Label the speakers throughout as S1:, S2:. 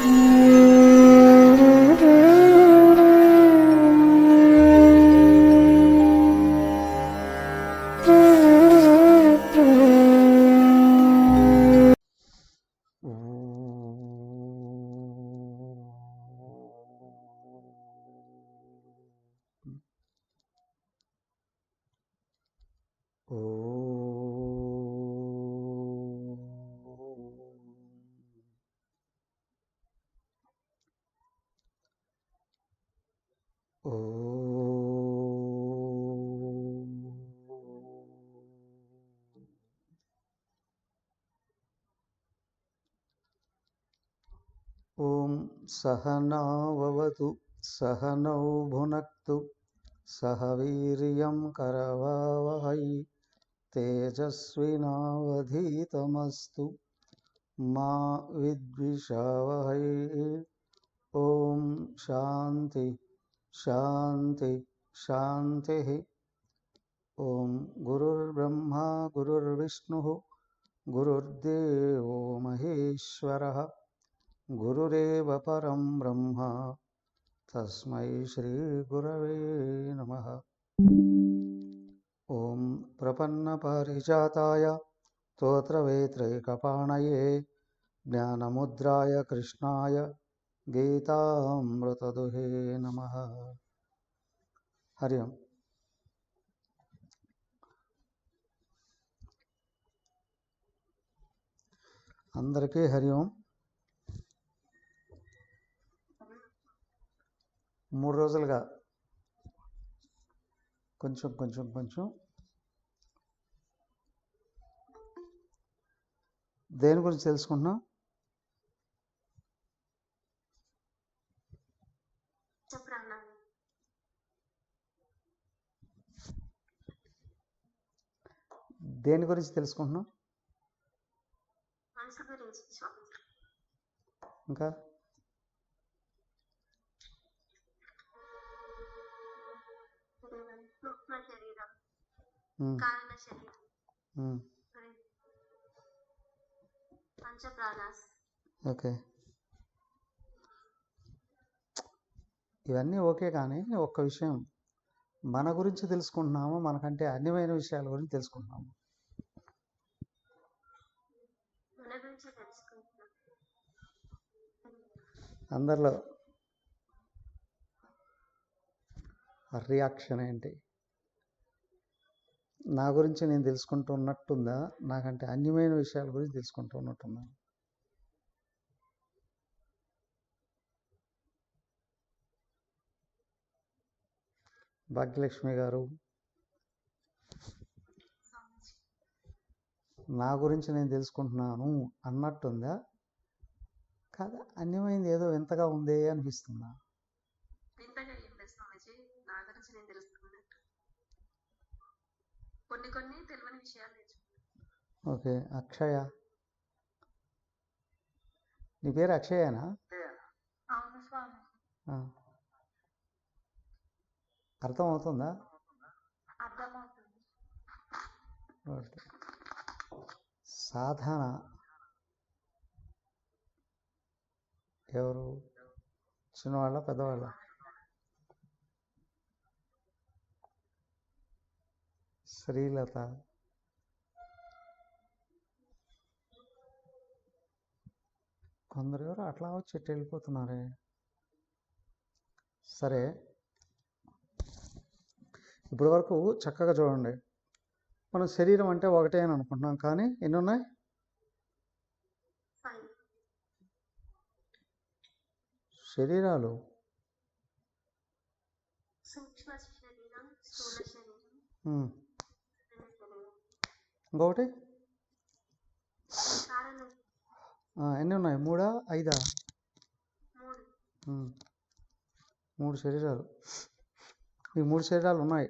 S1: ఓం సహనావవతు సహనౌ భునక్తు సహ వీర్యం కరవావహై తేజస్వినావధీతమస్తు మా విద్విషావహై. ఓం శాంతి శాంతి శాంతి. ఓం గురుర్బ్రహ్మా గురుర్విష్ణుః గురుర్దేవో మహేశ్వరః గురురేవ పరం బ్రహ్మ తస్మై శ్రీ గురవే నమః. ఓం ప్రపన్నపారిజాతాయ స్తోత్రవేత్రైకపాణయే జ్ఞానముద్రాయ కృష్ణాయ గీతామృతదుహే నమః. హరి ఓం. అందరికీ హరి ఓం. 3 రోజులుగా కొంచెం దేని గురించి తెలుసుకుంటున్నాం? దేని గురించి తెలుసుకుంటున్నాం? ఇంకా ఓకే, ఇవన్నీ ఓకే. కానీ ఒక్క విషయం, మన గురించి తెలుసుకుంటున్నాము, మనకంటే అన్యమైన విషయాల గురించి తెలుసుకుంటున్నాము. అందరిలో రియాక్షన్ ఏంటి? నా గురించి నేను తెలుసుకుంటున్నట్టుందా, నాకంటే అన్యమైన విషయాల గురించి తెలుసుకుంటున్నట్టుందా? భాగ్యలక్ష్మి గారు, నా గురించి నేను తెలుసుకుంటున్నాను అన్నట్టుందా, కాదా అన్యమైంది ఏదో వింతగా ఉందే అనిపిస్తుందా? ఓకే. అక్షయ, నీ పేరు అక్షయనా? అర్థం అవుతుందా? సాధన ఎవరు? చిన్నవాళ్ళ పెద్దవాళ్ళ? శ్రీలత, కొందరు ఎవరు అట్లా వచ్చి వెళ్ళిపోతున్నారే. సరే, ఇప్పటి వరకు చక్కగా చూడండి. మనం శరీరం అంటే ఒకటే అని అనుకుంటున్నాం, కానీ ఎన్ని ఉన్నాయి? శరీరాలు. ఇంకొకటి ఎన్ని ఉన్నాయి? 3, 5? 3 శరీరాలు. ఈ 3 శరీరాలు ఉన్నాయా?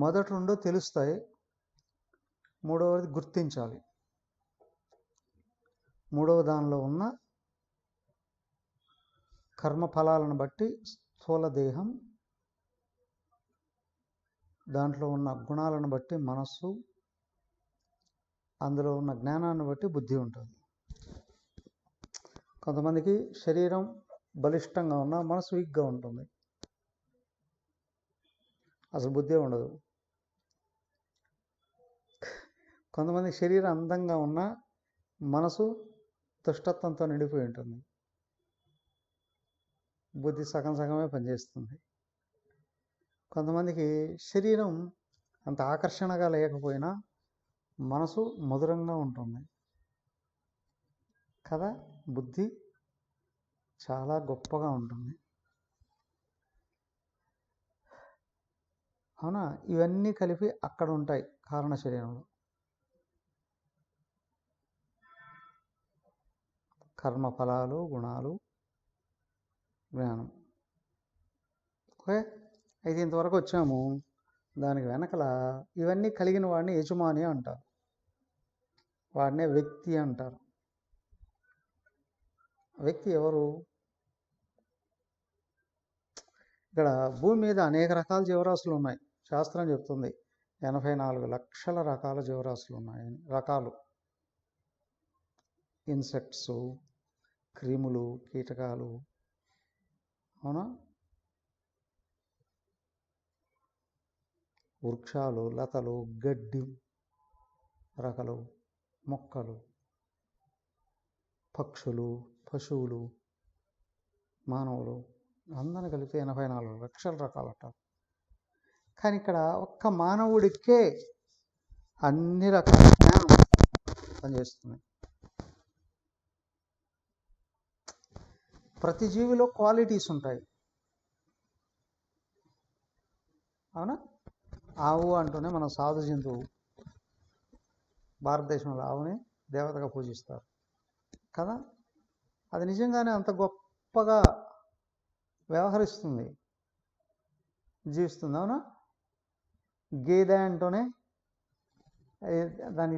S1: మొదటి 2 తెలుస్తాయి, మూడవది గుర్తించాలి. మూడవ దానిలో ఉన్న కర్మఫలాలను బట్టి స్థూల దేహం, దాంట్లో ఉన్న గుణాలను బట్టి మనస్సు, అందులో ఉన్న జ్ఞానాన్ని బట్టి బుద్ధి ఉంటుంది. కొంతమందికి శరీరం బలిష్టంగా ఉన్న మనసు వీక్గా ఉంటుంది, అసలు బుద్ధి ఉండదు. కొంతమంది శరీరం అందంగా ఉన్న మనసు దుష్టత్వంతో నిండిపోయి ఉంటుంది, బుద్ధి సగం సగమే పనిచేస్తుంది. కొంతమందికి శరీరం అంత ఆకర్షణగా లేకపోయినా మనసు మధురంగా ఉంటుంది కదా, బుద్ధి చాలా గొప్పగా ఉంటుంది. అవునా? ఇవన్నీ కలిపి అక్కడ ఉంటాయి కారణ శరీరంలో. కర్మ ఫలాలు, గుణాలు, జ్ఞానం. ఓకే, అయితే ఇంతవరకు వచ్చాము. దానికి వెనకల ఇవన్నీ కలిగిన వాడిని యజమాని అంటారు, వాడినే వ్యక్తి అంటారు. వ్యక్తి ఎవరు? ఇక్కడ భూమి మీద అనేక రకాల జీవరాశులు ఉన్నాయి. శాస్త్రం చెప్తుంది 84 లక్షల రకాల జీవరాశులు ఉన్నాయని. రకాలు, ఇన్సెక్ట్స్, క్రిములు, కీటకాలు, అవునా, వృక్షాలు, లతలు, గడ్డి రకాలు, మొక్కలు, పక్షులు, పశువులు, మానవులు అందరిని కలిపి 84 లక్షల రకాలు అంటారు. కానీ ఇక్కడ ఒక్క మానవుడికే అన్ని రకాల జ్ఞానం పనిచేస్తుంది. ప్రతి జీవిలో క్వాలిటీస్ ఉంటాయి. అవునా? ఆవు అంటూనే మనం సాధు జంతువు, భారతదేశంలో ఆవుని దేవతగా పూజిస్తారు కదా. అది నిజంగానే అంత గొప్పగా వ్యవహరిస్తుంది, జీవిస్తుంది. అవునా? గేదె అంటూనే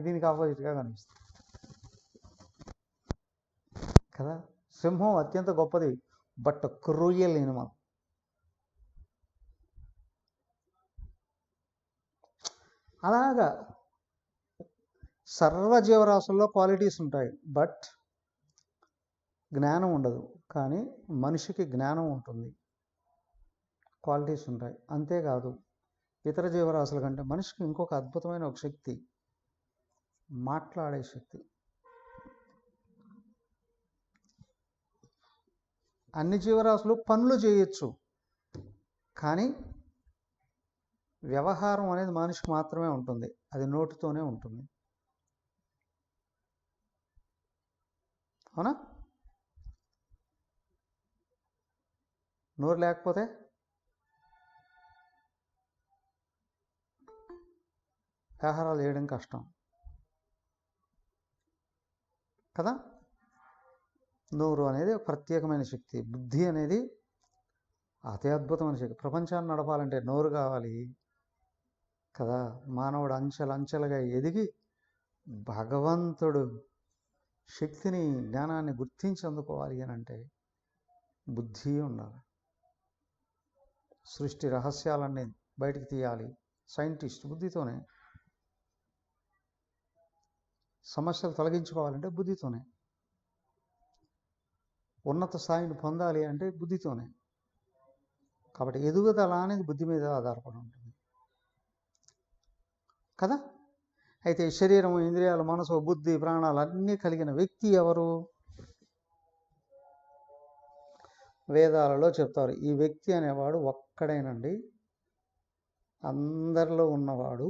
S1: దీనికి ఆపోజిట్గా కనిపిస్తుంది కదా. సింహం అత్యంత గొప్పది, బట్ క్రూయల్ ఎనిమల్. అలాగా సర్వజీవరాశుల్లో క్వాలిటీస్ ఉంటాయి, బట్ జ్ఞానం ఉండదు. కానీ మనిషికి జ్ఞానం ఉంటుంది, క్వాలిటీస్ ఉంటాయి. అంతేకాదు, ఇతర జీవరాశుల కంటే మనిషికి ఇంకొక అద్భుతమైన ఒక శక్తి, మాట్లాడే శక్తి. అన్ని జీవరాశులు పనులు చేయొచ్చు, కానీ వ్యవహారం అనేది మనిషికి మాత్రమే ఉంటుంది, అది నోటితోనే ఉంటుంది. అవునా? నోరు లేకపోతే వ్యవహారాలు చేయడం కష్టం కదా. నోరు అనేది ఒక ప్రత్యేకమైన శక్తి, బుద్ధి అనేది అతి అద్భుతమైన శక్తి. ప్రపంచాన్ని నడపాలంటే నోరు కావాలి కదా. మానవుడు అంచెలంచెలుగా ఎదిగి భగవంతుడు శక్తిని, జ్ఞానాన్ని గుర్తించి అందుకోవాలి అని అంటే బుద్ధి ఉండాలి. సృష్టి రహస్యాలన్నీ బయటికి తీయాలి సైంటిస్ట్ బుద్ధితోనే. సమస్యలు తొలగించుకోవాలంటే బుద్ధితోనే. ఉన్నత స్థాయిని పొందాలి అంటే బుద్ధితోనే. కాబట్టి ఎదుగుదల అనేది బుద్ధి మీద ఆధారపడి ఉంటుంది కదా. అయితే శరీరం, ఇంద్రియాలు, మనసు, బుద్ధి, ప్రాణాలు అన్నీ కలిగిన వ్యక్తి ఎవరు? వేదాలలో చెప్తారు, ఈ వ్యక్తి అనేవాడు ఒక్కడేనండి, అందరిలో ఉన్నవాడు.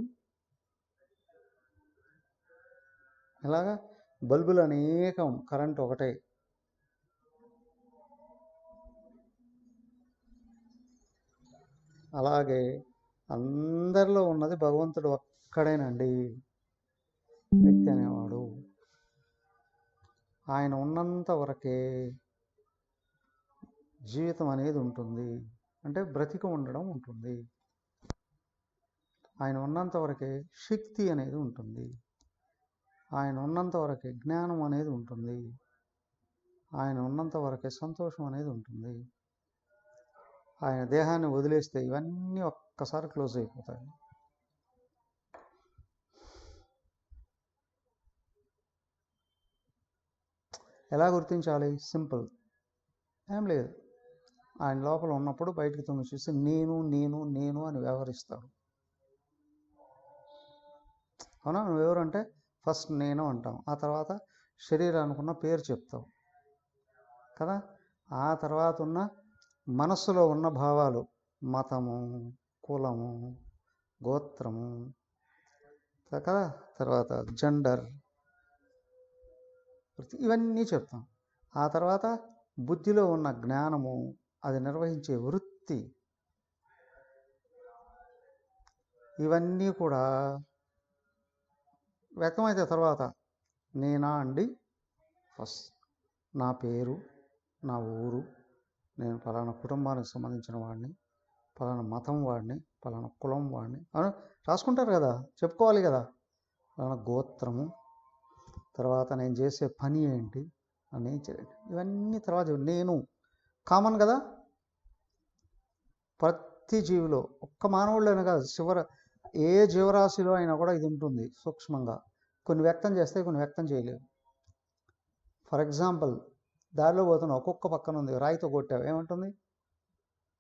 S1: ఇలాగా బల్బులు అనేకం, కరెంట్ ఒకటే. అలాగే అందరిలో ఉన్నది భగవంతుడు ఒక్కడేనండి, వ్యక్తి అనేవాడు. ఆయన ఉన్నంత వరకే జీవితం అనేది ఉంటుంది, అంటే బ్రతికి ఉండడం ఉంటుంది. ఆయన ఉన్నంత వరకే శక్తి అనేది ఉంటుంది, ఆయన ఉన్నంత వరకే జ్ఞానం అనేది ఉంటుంది, ఆయన ఉన్నంత వరకే సంతోషం అనేది ఉంటుంది. ఆయన దేహాన్ని వదిలేస్తే ఇవన్నీ ఒక్కసారి క్లోజ్ అయిపోతాయి. ఎలా గుర్తించాలి? సింపుల్, ఏం లేదు. ఆయన లోపల ఉన్నప్పుడు బయటికి తొంగి చూసి నేను నేను నేను అని వ్యవహరిస్తాడు. అవునా? నువ్వెవరంటే ఫస్ట్ నేను అంటాం, ఆ తర్వాత శరీరానికి ఉన్న పేరు చెప్తావు కదా. ఆ తర్వాత ఉన్న మనస్సులో ఉన్న భావాలు, మతము, కులము, గోత్రము కదా, తర్వాత జెండర్, ఇవన్నీ చెప్తాం. ఆ తర్వాత బుద్ధిలో ఉన్న జ్ఞానము, అది నిర్వహించే వృత్తి, ఇవన్నీ కూడా వ్యక్తమైతే తర్వాత నేనా అండి, ఫస్ట్ నా పేరు, నా ఊరు, నేను ఫలానా కుటుంబానికి సంబంధించిన వాడిని, ఫలానా మతం వాడిని, ఫలానా కులం వాడిని అని రాసుకుంటారు కదా, చెప్పుకోవాలి కదా. ఫలానా గోత్రము, తర్వాత నేను చేసే పని ఏంటి అని, ఇవన్నీ తర్వాత నేను కామన్ కదా ప్రతి జీవిలో. ఒక్క మానవుళ్ళైనా కాదు, ఏ జీవరాశిలో అయినా కూడా ఇది ఉంటుంది సూక్ష్మంగా. కొన్ని వ్యక్తం చేస్తే కొన్ని వ్యక్తం చేయలేవు. ఫర్ ఎగ్జాంపుల్, దారిలో పోతున్నావు, ఒక్కొక్క పక్కన ఉంది, రాయితో కొట్టావు, ఏమంటుంది?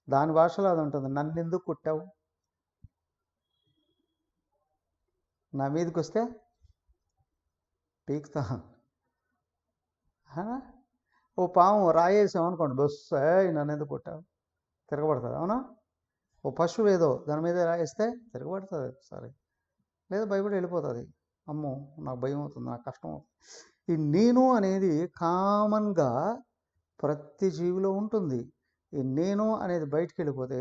S1: దాని భాషలో అది ఉంటుంది, నన్ను ఎందుకు కొట్టావు, నా మీదకి వస్తే పీక్తా. ఓ పాము రాయేసాం అనుకోండి, బస్సు నన్ను ఎందుకు కొట్టావు, తిరగబడుతుంది. అవునా? ఓ పశువు ఏదో దాని మీద రాయిస్తే తిరగబడుతుంది, సరే, లేదా భయపడి వెళ్ళిపోతుంది. అమ్మో నాకు భయం అవుతుంది, నాకు కష్టం అవుతుంది. ఈ నేను అనేది కామన్గా ప్రతి జీవిలో ఉంటుంది. ఈ నేను అనేది బయటికి వెళ్ళిపోతే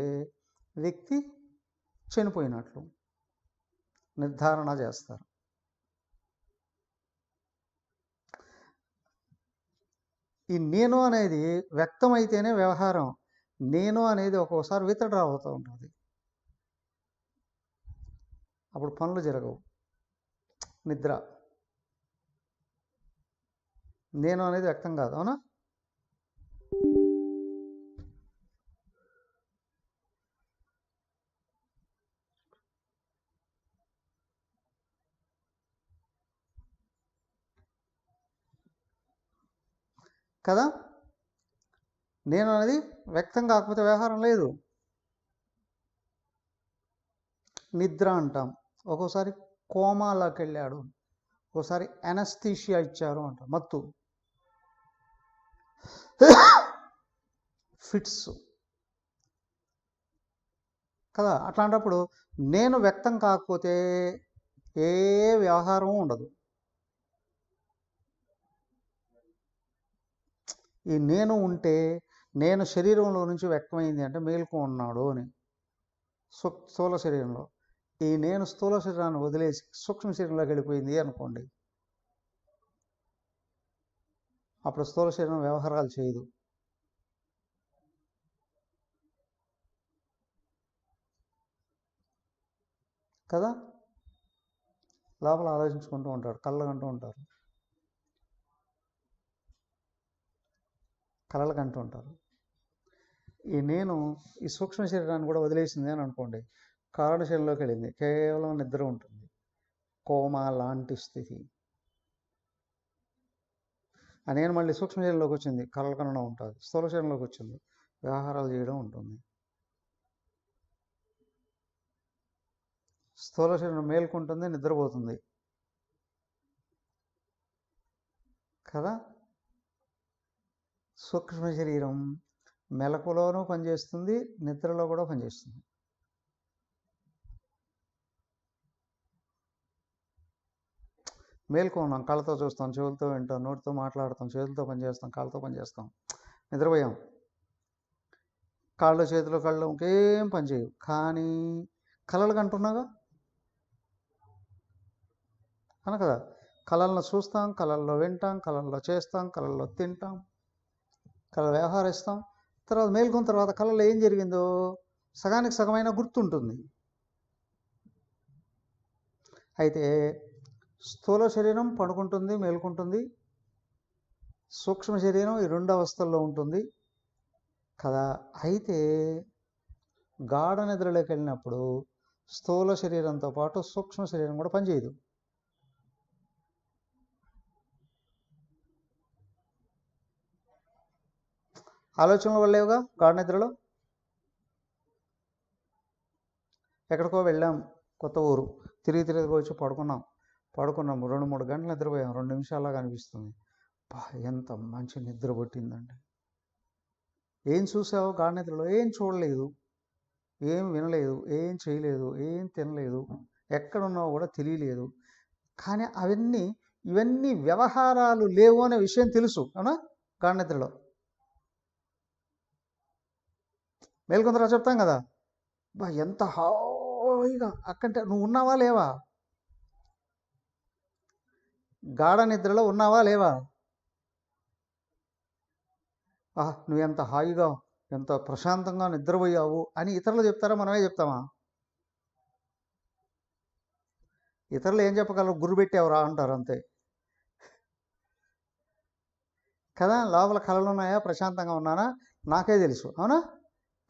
S1: వ్యక్తి చనిపోయినట్లు నిర్ధారణ చేస్తారు. ఈ నేను అనేది వ్యక్తమైతేనే వ్యవహారం. నేను అనేది ఒక్కోసారి విత్డ్రా అవుతూ ఉంటుంది, అప్పుడు పనులు జరగవు. నిద్ర, నేను అనేది వ్యక్తం కాదు. అవునా? కదా, నేను అనేది వ్యక్తం కాకపోతే వ్యవహారం లేదు. నిద్ర అంటాం, ఒక్కోసారి కోమాలోకి వెళ్ళాడు, ఒకసారి అనస్థీషియా ఇచ్చారు అంటాం, మత్తు, ఫిట్స్ కదా. అట్లాంటప్పుడు నేను వ్యక్తం కాకపోతే ఏ వ్యవహారం ఉండదు. ఈ నేను ఉంటే, నేను శరీరంలో నుంచి వ్యక్తమైంది అంటే మేలుకు ఉన్నాడు అని, స్థూల శరీరంలో. ఈ నేను స్థూల శరీరాన్ని వదిలేసి సూక్ష్మ శరీరంలోకి వెళ్ళిపోయింది అనుకోండి, అప్పుడు స్థూల శరీరం వ్యవహారాలు చేయదు. కదా, లోపల ఆలోచించుకుంటూ ఉంటారు, కళ్ళకంటూ ఉంటారు, కళలు కంటూ ఉంటారు. ఈ నేను ఈ సూక్ష్మ శరీరాన్ని కూడా వదిలేసింది అని అనుకోండి, కారణ శరీరంలోకి వెళ్ళింది, కేవలం నిద్ర ఉంటుంది, కోమా లాంటి స్థితి. ఆ నేను మళ్ళీ సూక్ష్మ శరీరంలోకి వచ్చింది, కళలు కనడం ఉంటుంది, స్థూల శరీరంలోకి వచ్చింది, వ్యవహారాలు చేయడం ఉంటుంది. స్థూల శరీరం మేల్కొంటుంది, నిద్రపోతుంది కదా. సూక్ష్మ శరీరం మెలకులోనూ పనిచేస్తుంది, నిద్రలో కూడా పనిచేస్తుంది. మేల్కొన్నాం, కళ్ళతో చూస్తాం, చెవులతో వింటాం, నోటితో మాట్లాడతాం, చేతులతో పనిచేస్తాం, కాళ్ళతో పనిచేస్తాం. నిద్రపోయాం, కాళ్ళు చేతులు కళ్ళు ఇంకేం పని చేయవు, కానీ కళలు కంటున్నాగా అన కదా. కళలను చూస్తాం, కళల్లో వింటాం, కళల్లో చేస్తాం, కళల్లో తింటాం, కళ వ్యవహరిస్తాం. తర్వాత మేల్కొన్న తర్వాత కళలో ఏం జరిగిందో సగానికి సగమైన గుర్తుంటుంది. అయితే స్థూల శరీరం పడుకుంటుంది, మేల్కొంటుంది, సూక్ష్మ శరీరం ఈ రెండు అవస్థల్లో ఉంటుంది కదా. అయితే గాఢ నిద్రలోకి వెళ్ళినప్పుడు స్థూల శరీరంతో పాటు సూక్ష్మ శరీరం కూడా పనిచేయదు. ఆలోచనలు వెళ్ళేవుగా గాఢ నిద్రలో. ఎక్కడికో వెళ్ళాం, కొత్త ఊరు, తిరిగి వచ్చి పడుకున్నాము 2-3 గంటలు నిద్రపోయాం. 2 నిమిషాల్లాగా అనిపిస్తుంది. ఎంత మంచి నిద్ర పట్టిందండి. ఏం చూసావు గాఢ నిద్రలో? ఏం చూడలేదు, ఏం వినలేదు, ఏం చేయలేదు, ఏం తినలేదు, ఎక్కడున్నావో కూడా తెలియలేదు. కానీ ఇవన్నీ వ్యవహారాలు లేవు అనే విషయం తెలుసు, అవునా? గాఢ నిద్రలో మేల్కొంత తర్వాత చెప్తాం కదా, ఎంత హాయిగా. అక్కంటే నువ్వు ఉన్నావా లేవా? గాఢ నిద్రలో ఉన్నావా లేవా? నువ్వు ఎంత హాయిగా, ఎంత ప్రశాంతంగా నిద్రపోయావు అని ఇతరులు చెప్తారా, మనమే చెప్తామా? ఇతరులు ఏం చెప్పగలరు? గురు పెట్టావురా అంటారు, అంతే కదా. లోపల కళలు ఉన్నాయా, ప్రశాంతంగా ఉన్నానా నాకే తెలుసు, అవునా?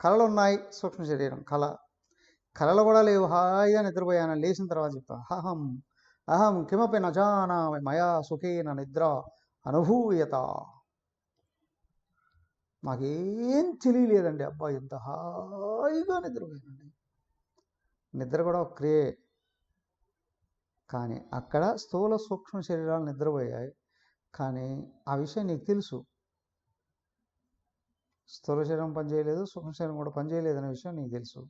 S1: కళలు ఉన్నాయి, సూక్ష్మ శరీరం కళలు కూడా లేవు, హాయిగా నిద్రపోయాను. లేచిన తర్వాత చెప్తా, అహం కిమపి నజానామి మయా సుఖేన నిద్ర అనుభూయత. నాకేం తెలియలేదండి, అబ్బా ఎంత హాయిగా నిద్రపోయానండి. నిద్ర కూడా ఒక క్రియే, కానీ అక్కడ స్థూల సూక్ష్మ శరీరాలు నిద్రపోయాయి, కానీ ఆ విషయం నీకు తెలుసు. స్థూల శరీరం పనిచేయలేదు, సూక్ష్మ శరీరం కూడా పనిచేయలేదు అనే విషయం నీకు తెలుసు.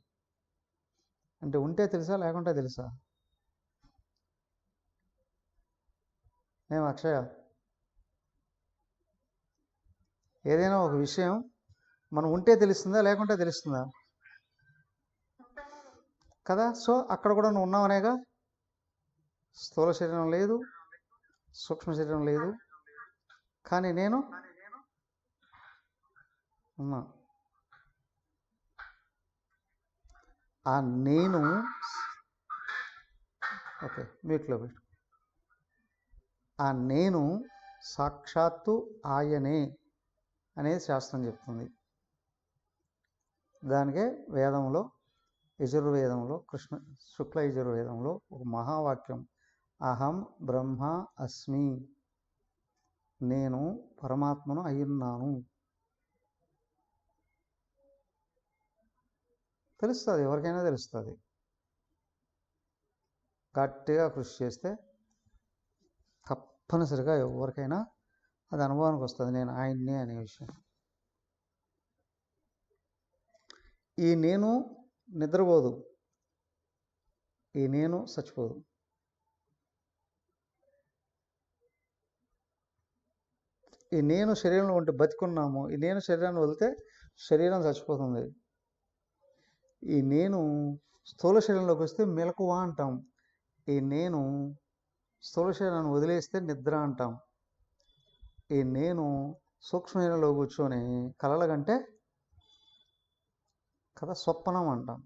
S1: అంటే ఉంటే తెలుసా, లేకుంటే తెలుసా? అక్షయ, ఏదైనా ఒక విషయం మనం ఉంటే తెలుస్తుందా, లేకుంటే తెలుస్తుందా? కదా. సో అక్కడ కూడా నువ్వు ఉన్నావనేగా. స్థూల శరీరం లేదు, సూక్ష్మ శరీరం లేదు, కానీ నేను ఉన్నా. ఆ నేను, ఓకే మ్యూట్లో పెట్టు. ఆ నేను సాక్షాత్తు ఆయనే అనేది శాస్త్రం చెప్తుంది. దానికే వేదంలో, యజుర్వేదంలో, శుక్ల యజుర్వేదంలో ఒక మహావాక్యం, అహం బ్రహ్మ అస్మి, నేను పరమాత్మను అయ్యున్నాను. తెలుస్తుంది, ఎవరికైనా తెలుస్తుంది. గట్టిగా కృషి చేస్తే తప్పనిసరిగా ఎవరికైనా అది అనుభవానికి వస్తుంది, నేను ఆయన్నే అనే విషయం. ఈ నేను నిద్రపోదు, ఈ నేను చచ్చిపోదు. ఈ నేను శరీరంలో ఉంటే బతికున్నాము, ఈ నేను శరీరాన్ని వదిలితే శరీరం చచ్చిపోతుంది. ఈ నేను స్థూల శరీరంలోకి వస్తే మెలకువ అంటాం, ఈ నేను స్థూల శరీరాన్ని వదిలేస్తే నిద్ర అంటాం, ఈ నేను సూక్ష్మ శరీరంలో కూర్చొని కలల కంటే కదా స్వప్నం అంటాం.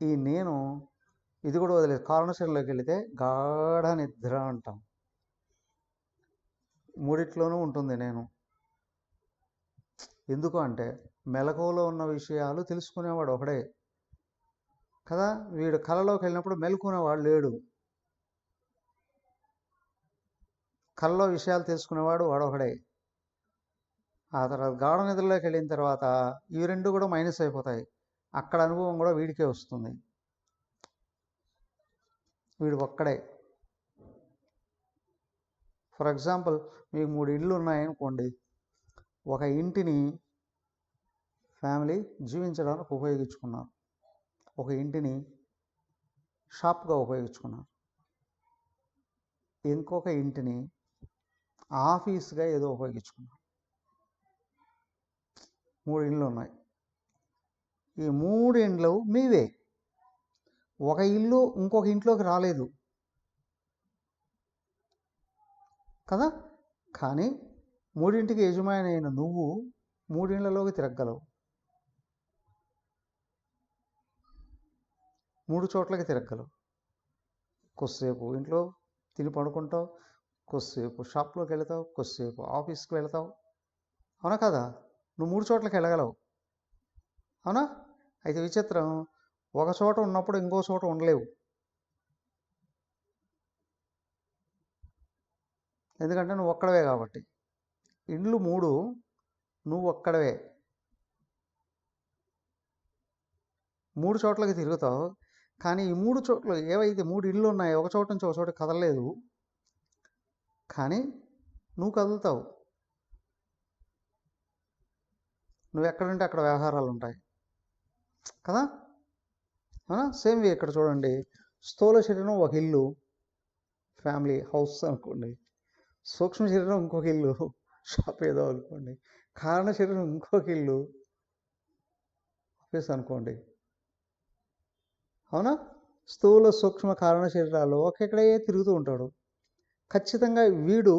S1: ఈ నేను ఇది కూడా వదిలేదు, కారణ శరీరంలోకి వెళితే గాఢ నిద్ర అంటాం. మూడిట్లోనూ ఉంటుంది నేను. ఎందుకు అంటే మెలకువలో ఉన్న విషయాలు తెలుసుకునేవాడు ఒకడే కదా. వీడు కళలోకి వెళ్ళినప్పుడు మెలుకునేవాడు లేడు, కళలో విషయాలు తెలుసుకునేవాడు వాడొకడే. ఆ తర్వాత గాఢ నిద్రలోకి వెళ్ళిన తర్వాత ఇవి రెండు కూడా మైనస్ అయిపోతాయి, అక్కడ అనుభవం కూడా వీడికే వస్తుంది, వీడు ఒక్కడే. ఫర్ ఎగ్జాంపుల్, మీకు 3 ఇళ్ళు ఉన్నాయనుకోండి, ఒక ఇంటిని ఫ్యామిలీ జీవించడానికి ఉపయోగించుకున్నారు, ఒక ఇంటిని షాప్గా ఉపయోగించుకున్నారు, ఇంకొక ఇంటిని ఆఫీస్గా ఏదో ఉపయోగించుకున్నారు. 3 ఇండ్లు ఉన్నాయి. ఈ 3 ఇండ్లు మీవే, ఒక ఇల్లు ఇంకొక ఇంట్లోకి రాలేదు కదా. కానీ 3ఇంటికి యజమాని అయిన నువ్వు 3 ఇండ్లలోకి తిరగలవు, 3 చోట్లకి తిరగలవు. కొద్దిసేపు ఇంట్లో తిని పడుకుంటావు, కొద్దిసేపు షాప్లోకి వెళతావు, కొద్దిసేపు ఆఫీస్కి వెళతావు, అవునా కదా. నువ్వు 3 చోట్లకి వెళ్ళగలవు, అవునా. అయితే విచిత్రం, ఒక చోట ఉన్నప్పుడు ఇంకో చోట ఉండలేవు, ఎందుకంటే నువ్వు ఒక్కడవే కాబట్టి. ఇండ్లు 3, నువ్వు ఒక్కడవే 3 చోట్లకి తిరుగుతావు. కానీ ఈ 3 చోట్ల ఏవైతే 3 ఇళ్ళు ఉన్నాయో ఒక చోట నుంచి ఒక చోట కదలలేదు, కానీ నువ్వు కదులుతావు. నువ్వు ఎక్కడుంటే అక్కడ వ్యవహారాలు ఉంటాయి కదా. సేమ్ వే ఇక్కడ చూడండి, స్థూల శరీరం ఒక ఇల్లు, ఫ్యామిలీ హౌస్ అనుకోండి. సూక్ష్మ శరీరం ఇంకొక ఇల్లు, షాప్ ఏదో అనుకోండి. కారణ శరీరం ఇంకొక ఇల్లు, ఆఫీస్ అనుకోండి. అవునా? స్థూల సూక్ష్మ కారణ శరీరాలు ఒక్కడే తిరుగుతూ ఉంటాడు. ఖచ్చితంగా వీడు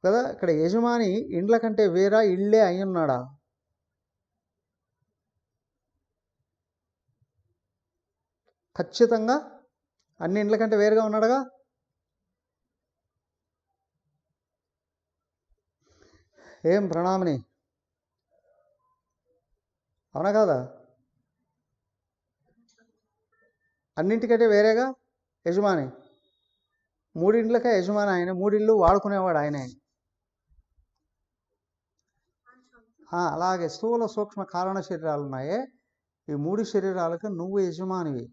S1: కదా ఇక్కడ యజమాని ఇండ్ల కంటే వేరా ఇళ్ళే అయి ఉన్నాడా? ఖచ్చితంగా అన్ని ఇండ్ల కంటే వేరుగా ఉన్నాడుగా. ఏం ప్రణామిని, అవునా కాదా? అన్నింటికంటే వేరేగా యజమాని. 3 ఇండ్లకే యజమాని ఆయన, 3 ఇళ్ళు వాడుకునేవాడు ఆయనే. అలాగే స్థూల సూక్ష్మ కారణ శరీరాలు ఉన్నాయే, ఈ 3 శరీరాలకు నువ్వు యజమానివి.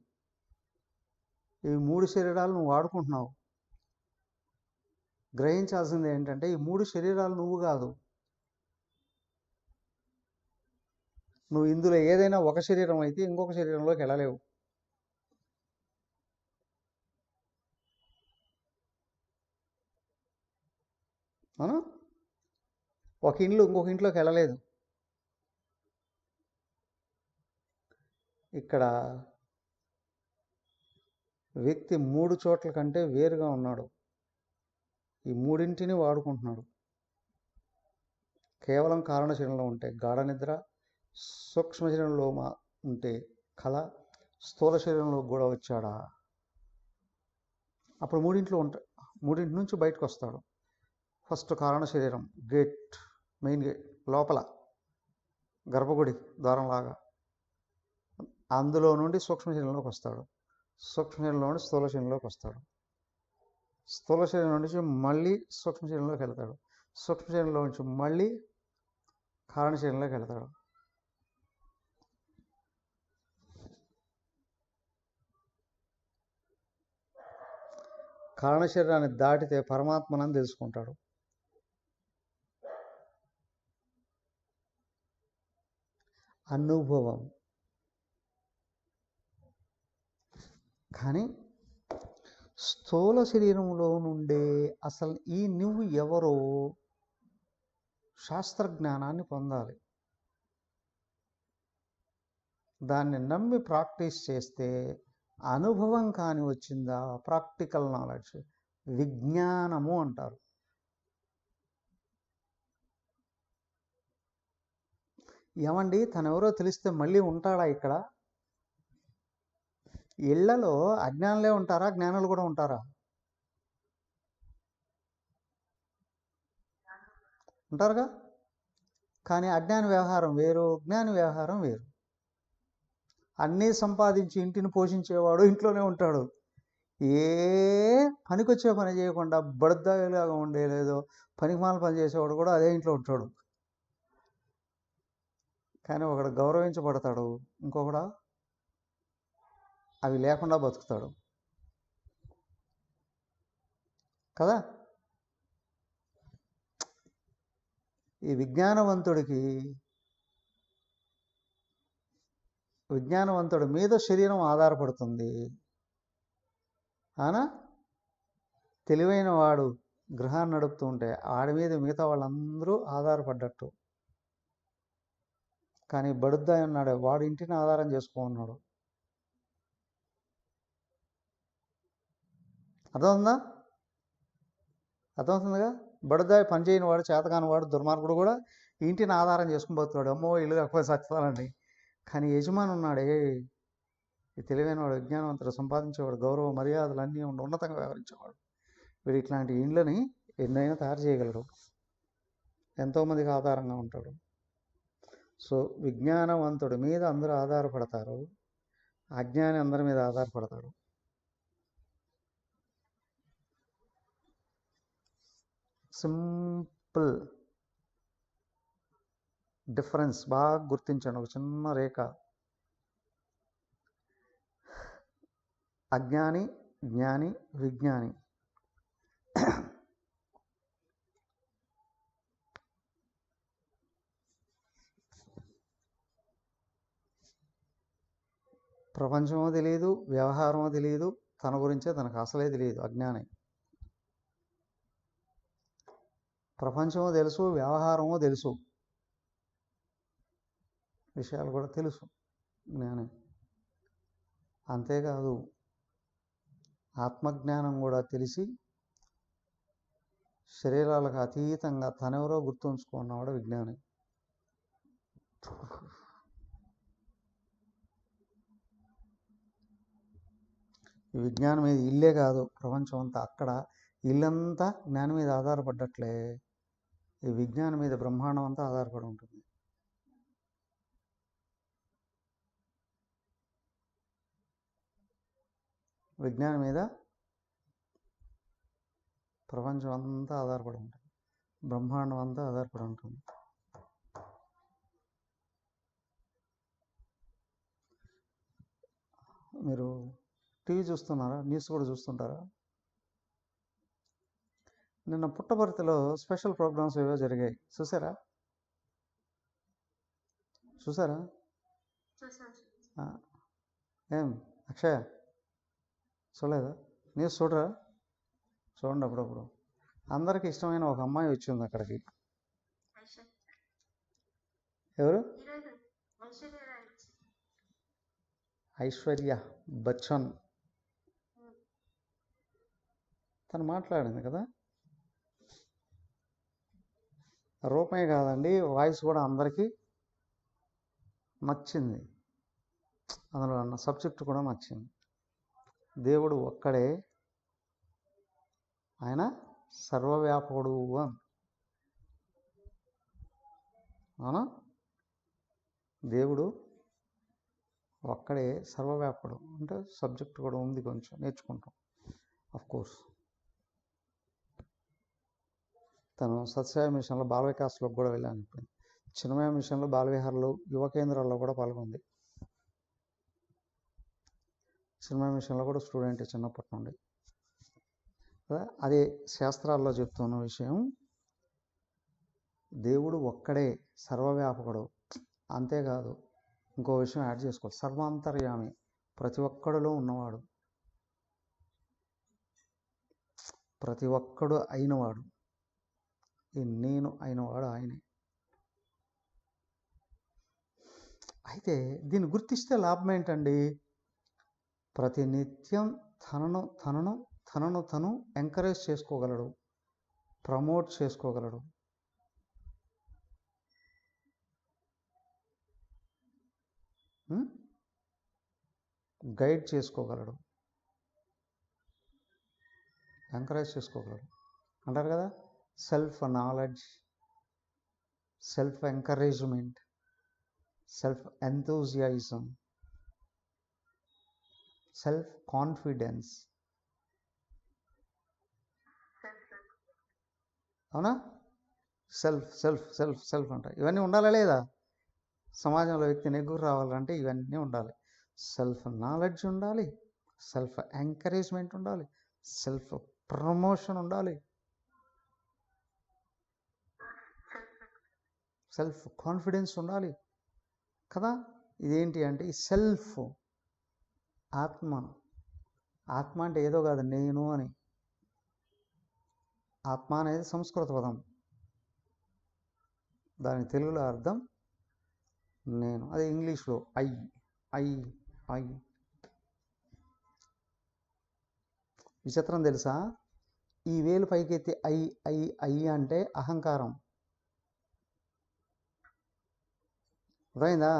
S1: ఈ 3 శరీరాలు నువ్వు వాడుకుంటున్నావు. గ్రహించాల్సింది ఏంటంటే ఈ 3 శరీరాలు నువ్వు కాదు. నువ్వు ఇందులో ఏదైనా ఒక శరీరం అయితే ఇంకొక శరీరంలోకి వెళ్ళలేవు. అవునా? ఒక ఇంట్లో ఇంకొక ఇంట్లోకి వెళ్ళలేదు. ఇక్కడ వ్యక్తి 3 చోట్ల కంటే వేరుగా ఉన్నాడు. ఈ 3ంటిని వాడుకుంటున్నాడు. కేవలం కారణ శరీరంలో ఉంటే గాఢ నిద్ర, సూక్ష్మ శరీరంలో ఉంటే కళ, స్థూల శరీరంలో కూడా వచ్చాడా, అప్పుడు 3 ఉంటాయి. 3 నుంచి బయటకు వస్తాడు. ఫస్ట్ కారణ శరీరం, గేట్, మెయిన్ గేట్ లోపల గర్భగుడి ద్వారంలాగా, అందులో నుండి సూక్ష్మ శరీరంలోకి వస్తాడు. సూక్ష్మ శరీరంలో నుండి స్థూల శరీరంలోకి వస్తాడు. స్థూల శరీరం నుంచి మళ్ళీ సూక్ష్మ శరీరంలోకి వెళ్తాడు. సూక్ష్మ శరీరంలో నుంచి మళ్ళీ కారణ శరీరంలోకి వెళ్తాడు. కారణ శరీరాన్ని దాటితే పరమాత్మనని తెలుసుకుంటాడు. అనుభవం. కానీ స్థూల శరీరంలో నుండే అసలు ఈ నువ్వు ఎవరో శాస్త్రజ్ఞానాన్ని పొందాలి. దాన్ని నమ్మి ప్రాక్టీస్ చేస్తే అనుభవం కాని వచ్చిందా ప్రాక్టికల్ నాలెడ్జ్, విజ్ఞానము అంటారు. ఏమండి తనెవరో తెలిస్తే మళ్ళీ ఉంటాడా ఇక్కడ? ఇళ్లలో అజ్ఞానులే ఉంటారా, జ్ఞానులు కూడా ఉంటారా? ఉంటారుగా. కానీ అజ్ఞాని వ్యవహారం వేరు, జ్ఞాని వ్యవహారం వేరు. అన్నీ సంపాదించి ఇంటిని పోషించేవాడు ఇంట్లోనే ఉంటాడు. ఏ పనికొచ్చే పని చేయకుండా బడద్దాయిలాగా ఉండేలేదో పనికిమాల పని చేసేవాడు కూడా అదే ఇంట్లో ఉంటాడు. కానీ ఒకడు గౌరవించబడతాడు, ఇంకొకడు అవి లేకుండా బతుకుతాడు కదా. ఈ విజ్ఞానవంతుడి మీద శరీరం ఆధారపడుతుంది. అవునా? తెలివైన వాడు గృహాన్ని నడుపుతూ ఉంటే ఆడి మీద మిగతా వాళ్ళందరూ ఆధారపడ్డట్టు. కానీ బడుద్దాయి ఉన్నాడు, వాడు ఇంటిని ఆధారం చేసుకున్నాడు. అర్థమవుతుందిగా. బడుద్దాయి పనిచేయని వాడు, చేతకాని వాడు, దుర్మార్గుడు కూడా ఇంటిని ఆధారం చేసుకుని బతుకుతాడు. అమ్మో ఇల్లు కాకపోతే చస్తానండి. కానీ యజమాని ఉన్నాడే, ఈ తెలివైన వాడు, విజ్ఞానవంతుడు, సంపాదించేవాడు, గౌరవ మర్యాదలు అన్నీ ఉన్నతంగా వ్యవహరించేవాడు, వీడు ఇట్లాంటి ఇండ్లని ఎన్నైనా తయారు చేయగలడు, ఎంతోమందికి ఆధారంగా ఉంటాడు. సో విజ్ఞానవంతుడి మీద అందరూ ఆధారపడతారు, అజ్ఞాని అందరి మీద ఆధారపడతాడు. సింపుల్. డిఫరెన్స్ బాగా గుర్తించండి. ఒక చిన్న రేఖ. అజ్ఞాని, జ్ఞాని, విజ్ఞాని. ప్రపంచమో తెలియదు, వ్యవహారమో తెలియదు, తన గురించే తనకు అసలే తెలియదు అజ్ఞాని. ప్రపంచమో తెలుసు, వ్యవహారమో తెలుసు, విషయాలు కూడా తెలుసు జ్ఞాని. అంతేకాదు ఆత్మజ్ఞానం కూడా తెలిసి శరీరాలకు అతీతంగా తనెవరో గుర్తుంచుకున్నవాడు విజ్ఞాని. ఈ విజ్ఞానం మీద ఇల్లే కాదు, ప్రపంచం అంతా. అక్కడ ఇల్లంతా జ్ఞానం మీద ఆధారపడ్డట్లే ఈ విజ్ఞానం మీద బ్రహ్మాండం అంతా ఆధారపడి ఉంటుంది. విజ్ఞానం మీద ప్రపంచం అంతా ఆధారపడి ఉంటుంది, బ్రహ్మాండం అంతా ఆధారపడి ఉంటుంది. మీరు టీవీ చూస్తున్నారా? న్యూస్ కూడా చూస్తుంటారా? నిన్న పుట్టపర్తిలో స్పెషల్ ప్రోగ్రామ్స్ ఏవో జరిగాయి, చూసారా? ఏం అక్షయ చూడలేదా? న్యూస్ చూడరా? చూడండి అప్పుడప్పుడు. అందరికి ఇష్టమైన ఒక అమ్మాయి వచ్చింది అక్కడికి. ఎవరు? ఐశ్వర్య బచ్చన్. తను మాట్లాడింది కదా, రూపమే కాదండి, వాయిస్ కూడా అందరికీ నచ్చింది. అందులో అన్న సబ్జెక్ట్ కూడా నచ్చింది. దేవుడు ఒక్కడే, ఆయన సర్వవ్యాపకుడు అని. అవునా? దేవుడు ఒక్కడే సర్వవ్యాపకుడు అంటే సబ్జెక్ట్ కూడా ఉంది, కొంచెం నేర్చుకుంటాం కోర్స్. తను సత్యసాయి మిషన్లో బాల వికాస్లోకి కూడా వెళ్ళాను. చిన్మయ మిషన్లో బాలవిహార్లు, యువ కేంద్రాల్లో కూడా పాల్గొంది. చిన్మయ మిషన్లో కూడా స్టూడెంట్ చిన్నప్పటి నుండి. అదే శాస్త్రాల్లో చెప్తున్న విషయం, దేవుడు ఒక్కడే సర్వవ్యాపకుడు. అంతేకాదు ఇంకో విషయం యాడ్ చేసుకోవాలి, సర్వాంతర్యామి, ప్రతి ఒక్కడిలో ఉన్నవాడు, ప్రతి ఒక్కడు అయినవాడు, ఈ నేను అయినవాడు ఆయనే. అయితే దీన్ని గుర్తిస్తే లాభం ఏంటండి? ప్రతినిత్యం తనను తను ఎంకరేజ్ చేసుకోగలడు, ప్రమోట్ చేసుకోగలడు. గైడ్ చేసుకోగలడు, ఎంకరేజ్ చేసుకోగలడు అంటారు కదా. Self knowledge, self encouragement, self enthusiasm, self confidence. అవునా? సెల్ఫ్ సెల్ఫ్ సెల్ఫ్ సెల్ఫ్ అంటారు. ఇవన్నీ ఉండాలా లేదా? సమాజంలో వ్యక్తి నెగ్గురు రావాలంటే ఇవన్నీ ఉండాలి. సెల్ఫ్ నాలెడ్జ్ ఉండాలి, సెల్ఫ్ ఎంకరేజ్మెంట్ ఉండాలి, సెల్ఫ్ ప్రమోషన్ ఉండాలి, సెల్ఫ్ కాన్ఫిడెన్స్ ఉండాలి కదా. ఇదేంటి అంటే ఈ సెల్ఫ్, ఆత్మ. ఆత్మ అంటే ఏదో కాదు, నేను అని. ఆత్మ అనేది సంస్కృత పదం, దాని తెలుగులో అర్థం నేను. అదే ఇంగ్లీష్లో ఐ ఐ ఐ. విచిత్రం తెలుసా? ఈ వేలు పైకెత్తి ఐ ఐ ఐ అంటే అహంకారం, అర్థమైందా?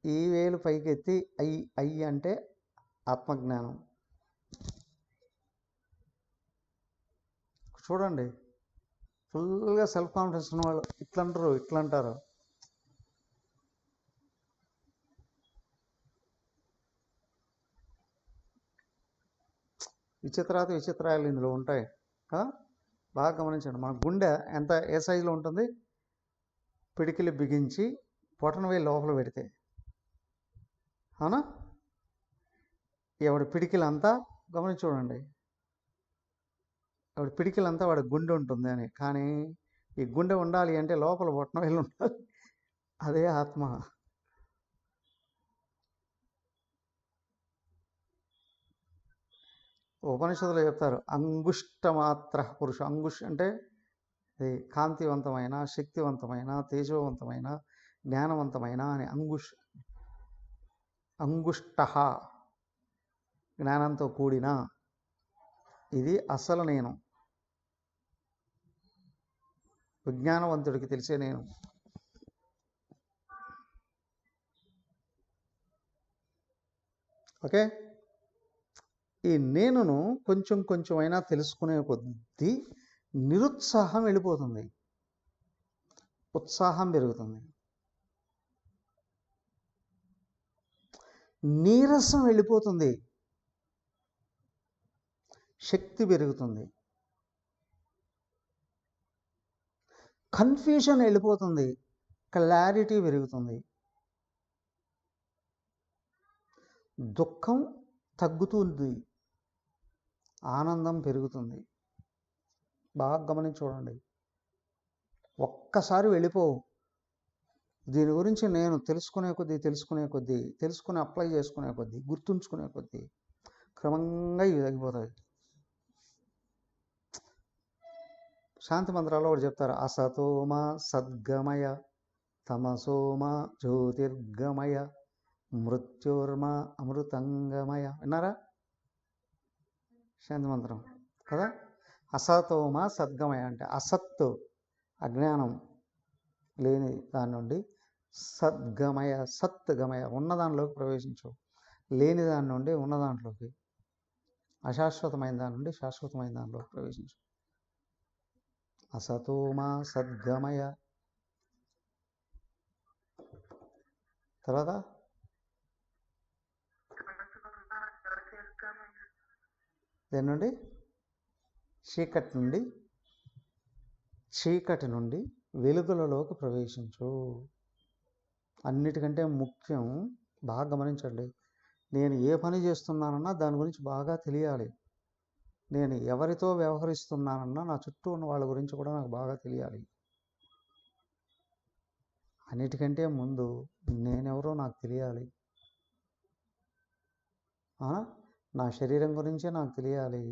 S1: ఈ వేలు పైకెత్తి ఐ ఐ అంటే ఆత్మజ్ఞానం. చూడండి, ఫుల్గా సెల్ఫ్ కాన్ఫిడెన్స్ ఉన్న వాళ్ళు ఇట్లంటారు, ఇట్లంటారు. విచిత్రాలు ఇందులో ఉంటాయి. బాగా గమనించండి. మన గుండె ఎంత ఏ సైజులో ఉంటుంది? పిడికిలి బిగించి బొటన వేలు లోపల పెడితే, అవునా? ఎవడి పిడికిలంతా గమనించి చూడండి, ఎవడి పిడికిలంతా వాడి గుండె ఉంటుంది అని. కానీ ఈ గుండె ఉండాలి అంటే లోపల బొటన వేలు ఉండాలి. అదే ఆత్మ. ఉపనిషత్తులో చెప్తారు, అంగుష్టమాత్ర పురుష. అంగుష్ అంటే ఇది కాంతివంతమైన, శక్తివంతమైన, తేజవంతమైన, జ్ఞానవంతమైన అని. అంగుష్ట జ్ఞానంతో కూడిన, ఇది అసలు నేను, విజ్ఞానవంతుడికి తెలిసే నేను. ఓకే, ఈ నేనును కొంచెం కొంచెమైనా తెలుసుకునే కొద్దీ నిరుత్సాహం వెళ్ళిపోతుంది, ఉత్సాహం పెరుగుతుంది, నీరసం వెళ్ళిపోతుంది, శక్తి పెరుగుతుంది, కన్ఫ్యూజన్ వెళ్ళిపోతుంది, క్లారిటీ పెరుగుతుంది, దుఃఖం తగ్గుతుంది, ఆనందం పెరుగుతుంది. బాగా గమనించి చూడండి. ఒక్కసారి వెళ్ళిపోవు. దీని గురించి నేను తెలుసుకునే కొద్దీ తెలుసుకుని అప్లై చేసుకునే కొద్దీ, గుర్తుంచుకునే కొద్దీ క్రమంగా ఇవి తగ్గిపోతాయి. శాంతి మంత్రాల్లో ఒకటి చెప్తారు, అసతోమ సద్గమయ, తమసోమ జ్యోతిర్గమయ, మృత్యుర్మ అమృతంగమయ. విన్నారా శాంతి మంత్రం కదా? అసతోమ సద్గమయ అంటే అసత్తు అజ్ఞానం లేని దాని నుండి, సద్గమయ సత్గమయ ఉన్నదానిలోకి ప్రవేశించు, లేని దాని నుండి ఉన్న దాంట్లోకి, అశాశ్వతమైన దాని నుండి శాశ్వతమైన దానిలోకి ప్రవేశించు. అసతోమ సద్గమయ. తర్వాత దేని నుండి? చీకటి నుండి వెలుగులలోకి ప్రవేశించు. అన్నిటికంటే ముఖ్యం, బాగా గమనించండి, నేను ఏ పని చేస్తున్నానన్నా దాని గురించి బాగా తెలియాలి. నేను ఎవరితో వ్యవహరిస్తున్నానన్నా నా చుట్టూ ఉన్న వాళ్ళ గురించి కూడా నాకు బాగా తెలియాలి. అన్నిటికంటే ముందు నేనెవరో నాకు తెలియాలి. నా శరీరం గురించే నాకు తెలియాలి,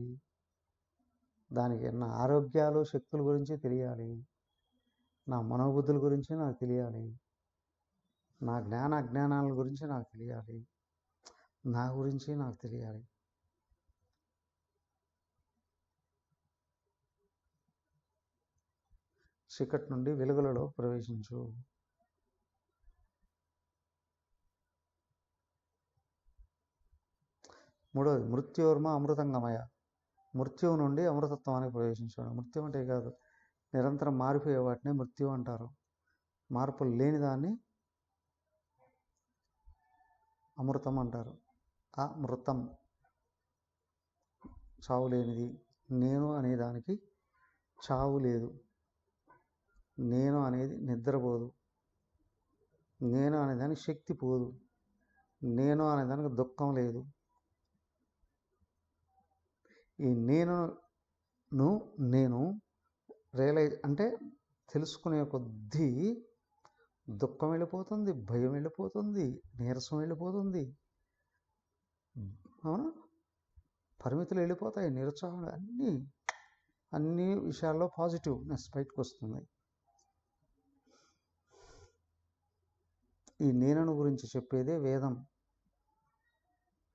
S1: దానికి నా ఆరోగ్యాలు శక్తుల గురించి తెలియాలి, నా మనోబుద్ధుల గురించి నాకు తెలియాలి, నా జ్ఞాన అజ్ఞానాల గురించి నాకు తెలియాలి, నా గురించి నాకు తెలియాలి. చీకటి నుండి వెలుగులలో ప్రవేశించు. మూడవది మృత్యోర్మ అమృతంగమయ. మృత్యువు నుండి అమృతత్వానికి ప్రవేశించాడు. మృత్యు అంటే కాదు, నిరంతరం మారిపోయే వాటిని మృత్యు అంటారు. మార్పులు లేని దాన్ని అమృతం అంటారు. అమృతం చావు లేనిది. నేను అనేదానికి చావు లేదు, నేను అనేది నిద్రపోదు, నేను అనేదానికి శక్తి పోదు, నేను అనేదానికి దుఃఖం లేదు. ఈ నేను రియలైజ్ అంటే తెలుసుకునే కొద్దీ దుఃఖం వెళ్ళిపోతుంది, భయం వెళ్ళిపోతుంది, నీరసం వెళ్ళిపోతుంది, అవునా, పరిమితులు వెళ్ళిపోతాయి, నిరుత్సాహం, అన్ని విషయాల్లో పాజిటివ్నెస్ బయటకు వస్తుంది. ఈ నేనను గురించి చెప్పేదే వేదం.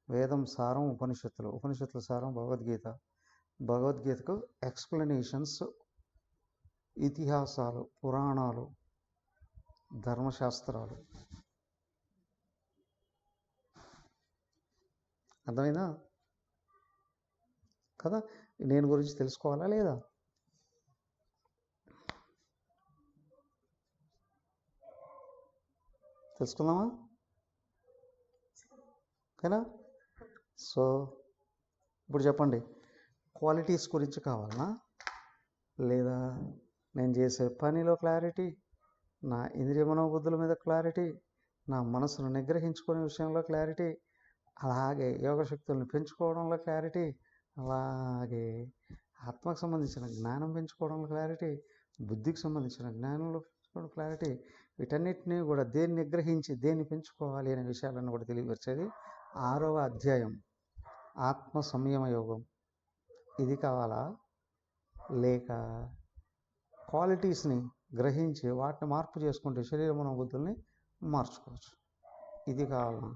S1: వేదం సారం ఉపనిషత్తులు, ఉపనిషత్తుల సారం భగవద్గీత, భగవద్గీతకు ఎక్స్ప్లెనేషన్స్ ఇతిహాసాలు, పురాణాలు, ధర్మశాస్త్రాలు. అర్థమైందా కదా? నేను గురించి తెలుసుకోవాలా లేదా? తెలుసుకుందామా? ఓకేనా? సో ఇప్పుడు చెప్పండి, క్వాలిటీస్ గురించి కావాలనా, లేదా నేను చేసే పనిలో క్లారిటీ, నా ఇంద్రియ మనోబుద్ధుల మీద క్లారిటీ, నా మనసును నిగ్రహించుకునే విషయంలో క్లారిటీ, అలాగే యోగశక్తులను పెంచుకోవడంలో క్లారిటీ, అలాగే ఆత్మకు సంబంధించిన జ్ఞానం పెంచుకోవడంలో క్లారిటీ, బుద్ధికి సంబంధించిన జ్ఞానంలో పెంచుకోవడం క్లారిటీ, వీటన్నిటినీ కూడా దేన్ని నిగ్రహించి దేన్ని పెంచుకోవాలి అనే విషయాలను కూడా తెలియపరిచేది 6వ అధ్యాయం ఆత్మ సంయమ యోగం. ఇది కావాలా, లేక క్వాలిటీస్ని గ్రహించి వాటిని మార్పు చేసుకుంటే శరీర మనోబుద్ధుల్ని మార్చుకోవచ్చు, ఇది కావాలా?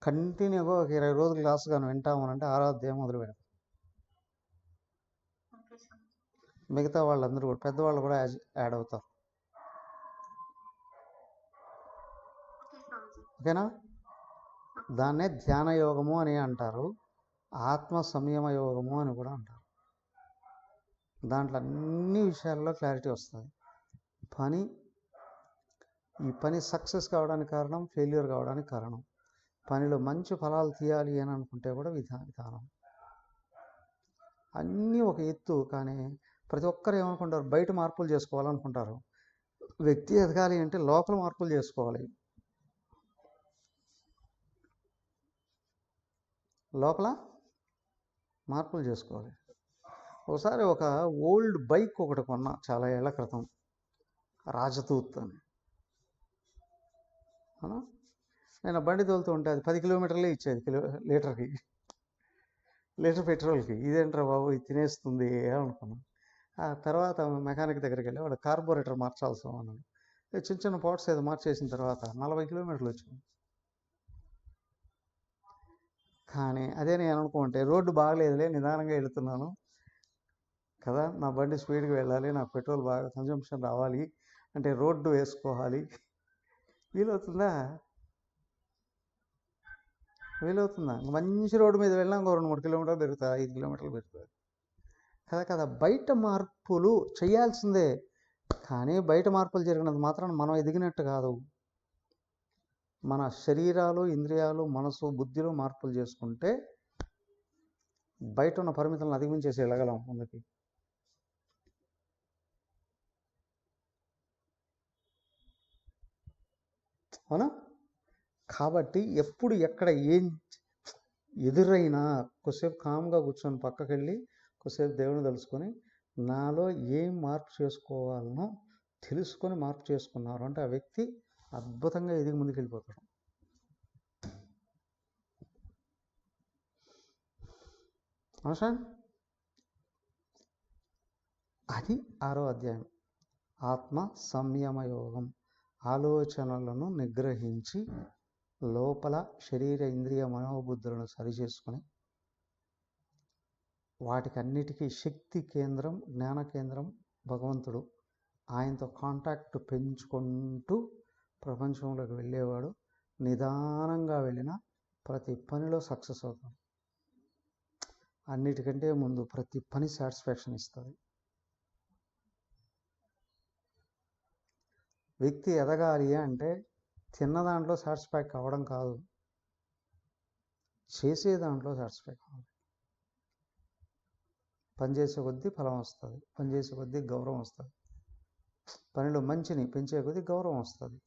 S1: కంటిన్యూగా ఒక 20 రోజులు క్లాస్ కానీ వింటామనంటే 6వ అధ్యాయం మొదలు పెడతాం. మిగతా వాళ్ళందరూ కూడా పెద్దవాళ్ళు కూడా యాడ్ అవుతారు. ఓకేనా? దాన్నే ధ్యాన యోగము అని అంటారు, ఆత్మ సంయమ యోగము అని కూడా అంటారు. దాంట్లో అన్ని విషయాల్లో క్లారిటీ వస్తుంది. ఈ పని సక్సెస్ కావడానికి కారణం, ఫెయిల్యూర్ కావడానికి కారణం, పనిలో మంచి ఫలాలు తీయాలి అని అనుకుంటే కూడా విధానం అన్నీ ఒక ఎత్తు. కానీ ప్రతి ఒక్కరు ఏమనుకుంటారు, బయట మార్పులు చేసుకోవాలనుకుంటారు. వ్యక్తి ఎదగాలి అంటే లోపల మార్పులు చేసుకోవాలి, లోపల మార్పులు చేసుకోవాలి. ఒకసారి ఒక ఓల్డ్ బైక్ ఒకటి కొన్నా చాలా ఏళ్ల క్రితం, రాజదూత్ అని. నేను బండి తోలుతూ ఉంటే అది 10 కిలోమీటర్లే ఇచ్చేది లీటర్ పెట్రోల్కి. ఇదేంట్రా బాబు, ఇది తినేస్తుంది అనుకున్నాను. ఆ తర్వాత మెకానిక్ దగ్గరికి వెళ్ళి వాడు కార్బోరేటర్ మార్చాల్సి ఉన్నాడు. చిన్న చిన్న పార్ట్స్ ఏదో మార్చేసిన తర్వాత 40 కిలోమీటర్లు వచ్చింది. కానీ అదే నేను అనుకుంటే రోడ్డు బాగలేదులే, నిదానంగా వెళుతున్నాను కదా, నా బండి స్పీడ్గా వెళ్ళాలి, నా పెట్రోల్ బాగా కన్జంప్షన్ రావాలి అంటే రోడ్డు వేసుకోవాలి. వీలవుతుందా? మంచి రోడ్డు మీద వెళ్ళినా ఇంకో 2-3 కిలోమీటర్లు పెరుగుతుంది, 5 కిలోమీటర్లు పెరుగుతుంది కదా. బయట మార్పులు చేయాల్సిందే, కానీ బయట మార్పులు జరిగినంత మాత్రం మనం ఎదిగినట్టు కాదు. మన శరీరాలు, ఇంద్రియాలు, మనసు, బుద్ధిలో మార్పులు చేసుకుంటే బయట ఉన్న పరిమితులను అధిగమించేసి వెళ్ళగలం ముందుకి. అవునా? కాబట్టి ఎప్పుడు ఎక్కడ ఏం ఎదురైనా కొద్దిసేపు కామ్గా కూర్చొని పక్కకి వెళ్ళి కొద్దిసేపు దేవుని తలుచుకొని నాలో ఏం మార్పు చేసుకోవాలనో తెలుసుకొని మార్పు చేసుకున్నారు అంటే ఆ వ్యక్తి అద్భుతంగా ఎదిగి ముందుకు వెళ్ళిపోతాడు. అవసరం అది 6వ అధ్యాయం ఆత్మ సంయమ యోగం. ఆలోచనలను నిగ్రహించి లోపల శరీర ఇంద్రియ మనోబుద్ధులను సరిచేసుకొని వాటికన్నిటికీ శక్తి కేంద్రం, జ్ఞాన కేంద్రం భగవంతుడు. ఆయనతో కాంటాక్ట్ పెంచుకుంటూ ప్రపంచంలోకి వెళ్ళేవాడు నిదానంగా వెళ్ళిన ప్రతి పనిలో సక్సెస్ అవుతాడు. అన్నిటికంటే ముందు ప్రతి పని సాటిస్ఫాక్షన్ ఇస్తుంది. వ్యక్తి ఎదగాలి అంటే తిన్న దాంట్లో సాటిస్ఫై కావడం కాదు, చేసే దాంట్లో సాటిస్ఫై కావాలి. పనిచేసే కొద్దీ ఫలం వస్తుంది, పనిచేసే కొద్దీ గౌరవం వస్తుంది, పనిలో మంచిని పెంచే కొద్దీ గౌరవం వస్తుంది.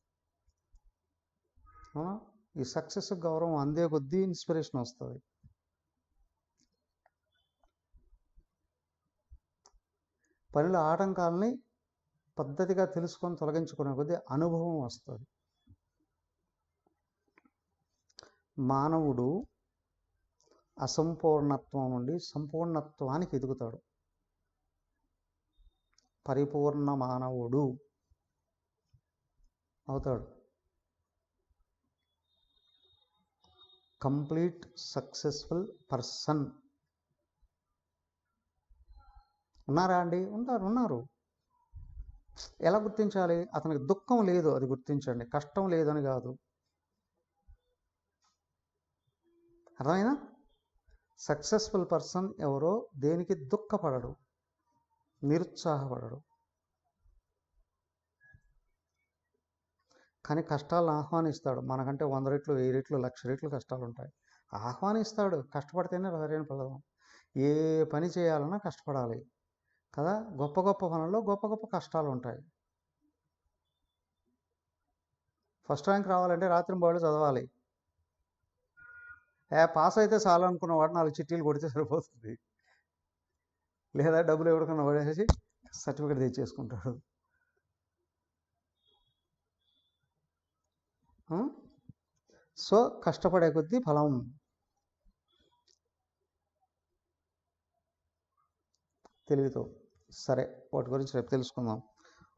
S1: ఈ సక్సెస్ గౌరవం అందే కొద్దీ ఇన్స్పిరేషన్ వస్తుంది. పనిలో ఆటంకాలని పద్ధతిగా తెలుసుకొని తొలగించుకునే కొద్దీ అనుభవం వస్తుంది. మానవుడు అసంపూర్ణత్వం నుండి సంపూర్ణత్వానికి ఎదుగుతాడు. పరిపూర్ణ మానవుడు అవుతాడు. Complete successful person. ఉన్నారా అండి? ఉన్నారు. ఎలా గుర్తించాలి? అతనికి దుఃఖం లేదు, అది గుర్తించండి. కష్టం లేదని కాదు. అర్థమైనా? సక్సెస్ఫుల్ పర్సన్ ఎవరో దేనికి దుఃఖపడడు, నిరుత్సాహపడడు. కానీ కష్టాలను ఆహ్వానిస్తాడు. మనకంటే 100 రెట్లు, 1000 రెట్లు, 1,00,000 రెట్లు కష్టాలు ఉంటాయి. ఆహ్వానిస్తాడు. కష్టపడితేనే సరైన ఫలం. ఏ పని చేయాలన్నా కష్టపడాలి కదా. గొప్ప గొప్ప పనుల్లో గొప్ప గొప్ప కష్టాలు ఉంటాయి. ఫస్ట్ ర్యాంక్ రావాలంటే రాత్రింబవళ్ళు చదవాలి. పాస్ అయితే చాలు అనుకున్నవాడు 4 చిట్టీలు కొడితే సరిపోతుంది. లేదా డబ్బులు ఎవరికన్నా పడేసి సర్టిఫికేట్ తెచ్చేసుకుంటాడు. సో కష్టపడే కొద్దీ ఫలం. తెలివితో. సరే, వాటి గురించి రేపు తెలుసుకుందాం.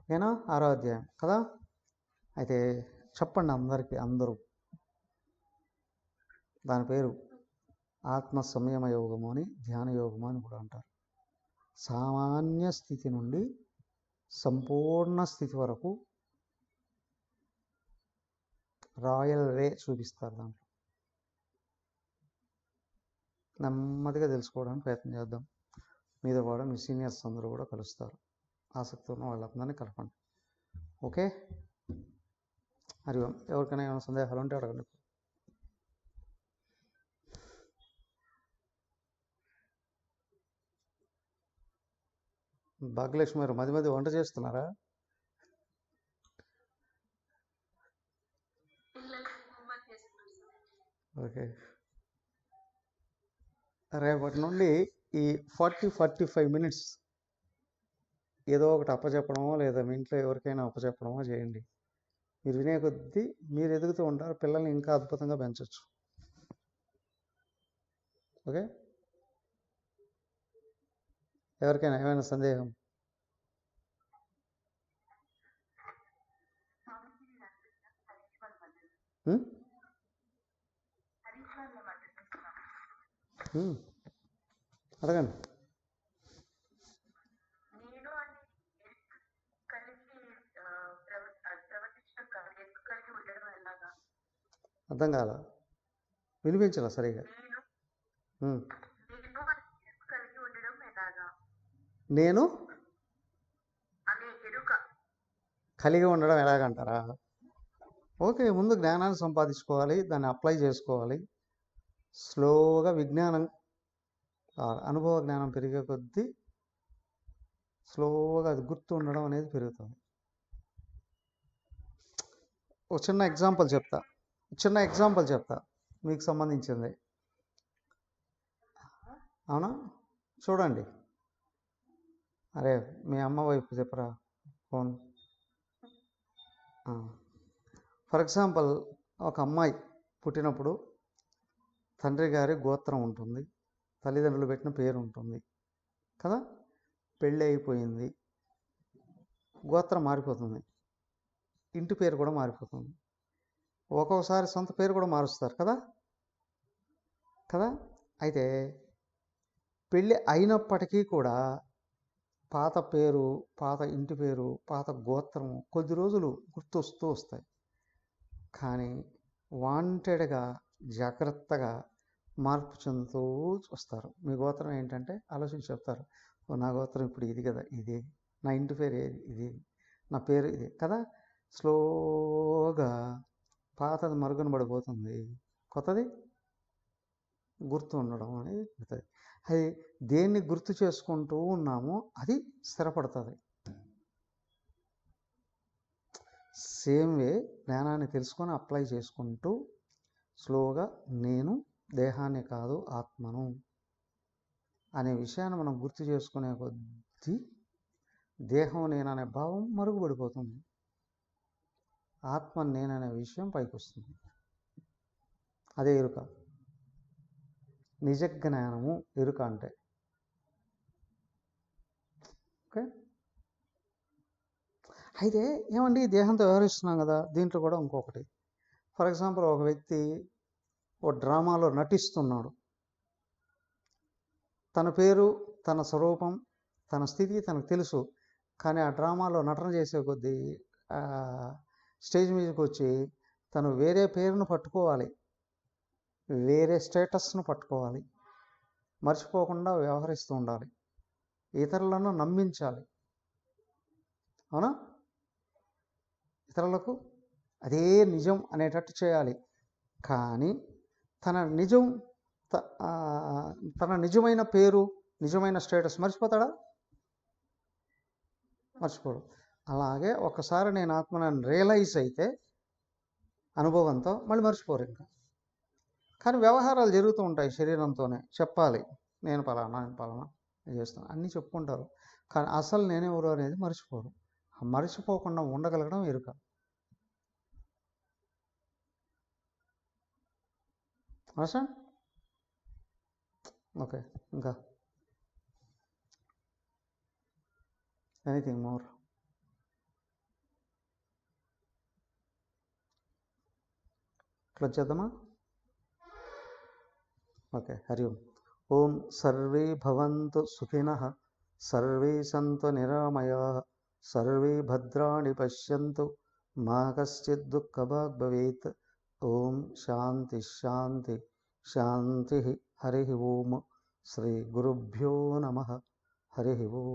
S1: ఓకేనా? 6వ అధ్యాయం కదా. అయితే చెప్పండి అందరూ. దాని పేరు ఆత్మ సంయమ యోగము అని, ధ్యాన యోగము అని కూడా అంటారు. సామాన్య స్థితి నుండి సంపూర్ణ స్థితి వరకు రాయల్ వే చూపిస్తారు. దాంట్లో నెమ్మదిగా తెలుసుకోవడానికి ప్రయత్నం చేద్దాం. మీతో కూడా మీ సీనియర్స్ అందరూ కూడా కలుస్తారు. ఆసక్తి ఉన్న వాళ్ళందరినీ కలపండి. ఓకే? మరి ఎవరికైనా ఏమైనా సందేహాలు ఉంటే అడగండి. భాగ్యలక్ష్మి గారు మధ్య వంట చేస్తున్నారా? ఓకే. రేపటి నుండి ఈ 40-45 మినిట్స్ ఏదో ఒకటి అప్పచెప్పడమో లేదా మీ ఇంట్లో ఎవరికైనా అప్పచెప్పడమో చేయండి. మీరు వినే కొద్దీ మీరు ఎదుగుతూ ఉంటారు. పిల్లల్ని ఇంకా అద్భుతంగా పెంచవచ్చు. ఓకే? ఎవరికైనా ఏమైనా సందేహం? అడగండి. అర్థం కాల, వినిపించాల సరిగా. నేను కలిగి ఉండడం ఎలాగంటారా? ఓకే, ముందు జ్ఞానాన్ని సంపాదించుకోవాలి, దాన్ని అప్లై చేసుకోవాలి. స్లోగా విజ్ఞానం, అనుభవ జ్ఞానం పెరిగే కొద్దీ స్లోగా అది గుర్తు ఉండడం అనేది పెరుగుతుంది. ఒక చిన్న ఎగ్జాంపుల్ చెప్తా మీకు సంబంధించింది. అవునా? చూడండి. అరే మీ అమ్మ వైపు చెప్పరా ఫోన్. ఫర్ ఎగ్జాంపుల్, ఒక అమ్మాయి పుట్టినప్పుడు తండ్రి గారి గోత్రం ఉంటుంది, తల్లిదండ్రులు పెట్టిన పేరు ఉంటుంది కదా. పెళ్ళి అయిపోయింది, గోత్రం మారిపోతుంది, ఇంటి పేరు కూడా మారిపోతుంది. ఒక్కొక్కసారి సొంత పేరు కూడా మారుస్తారు కదా. అయితే పెళ్ళి అయినప్పటికీ కూడా పాత పేరు, పాత ఇంటి పేరు, పాత గోత్రము కొద్ది రోజులు గుర్తొస్తూ వస్తాయి. కానీ వాంటెడ్గా జాగ్రత్తగా మార్పు చెందుతూ వస్తారు. మీ గోత్రం ఏంటంటే ఆలోచించి చెప్తారు. నా గోత్రం ఇప్పుడు ఇది కదా, ఇది నా ఇంటి పేరు ఏది, ఇది నా పేరు ఇది కదా. స్లోగా పాతది మరుగున పడిపోతుంది, కొత్తది గుర్తు ఉండడం అనేది అవుతుంది. అది దేన్ని గుర్తు చేసుకుంటూ ఉన్నామో అది స్థిరపడుతుంది. సేమ్ వే జ్ఞానాన్ని తెలుసుకొని అప్లై చేసుకుంటూ స్లోగా నేను దేహాన్ని కాదు ఆత్మను అనే విషయాన్ని మనం గుర్తు చేసుకునే కొద్దీ దేహం నేననే భావం మరుగుపడిపోతుంది, ఆత్మ నేననే విషయం పైకి వస్తుంది. అదే ఎరుక, నిజ జ్ఞానము ఎరుక అంటే. ఓకే? అయితే ఏమండి, దేహంతో వ్యవహరిస్తున్నాం కదా, దీంట్లో కూడా ఇంకొకటి. ఫర్ ఎగ్జాంపుల్, ఒక వ్యక్తి ఓ డ్రామాలో నటిస్తున్నాడు. తన పేరు, తన స్వరూపం, తన స్థితి తనకు తెలుసు. కానీ ఆ డ్రామాలో నటన చేసే కొద్దీ స్టేజ్ మీదకి వచ్చి తను వేరే పేరును పట్టుకోవాలి, వేరే స్టేటస్ను పట్టుకోవాలి, మర్చిపోకుండా వ్యవహరిస్తూ ఉండాలి, ఇతరులను నమ్మించాలి. అవునా? ఇతరులకు అదే నిజం అనేటట్టు చేయాలి. కానీ తన నిజం తన నిజమైన పేరు, నిజమైన స్టేటస్ మర్చిపోతాడా? మర్చిపోడు. అలాగే ఒకసారి నేను ఆత్మని రియలైజ్ అయితే అనుభవంతో మళ్ళీ మర్చిపోరు ఇంకా. కానీ వ్యవహారాలు జరుగుతూ ఉంటాయి శరీరంతోనే. చెప్పాలి, నేను పలానా చేస్తాను అన్నీ చెప్పుకుంటారు, కానీ అసలు నేనెవరు అనేది మర్చిపోరు. మర్చిపోకుండా ఉండగలగడం ఎరుక. అసలు ఓకే, ఇంకా ఎనీథింగ్ మోర్? క్లోజ్ చేద్దామా? ఓకే, హరి ఓం. ఓం సర్వే భవంతు సుఖినః, సర్వే సంతు నిరామయాః, సర్వే భద్రాణి పశ్యంతు, మా కశ్చిద్ దుఃఖభాగ్ భవేత్. ఓం శాంతి శాంతి శాంతి. హరి ఓం. శ్రీ గురుభ్యో నమః. హరి ఓం.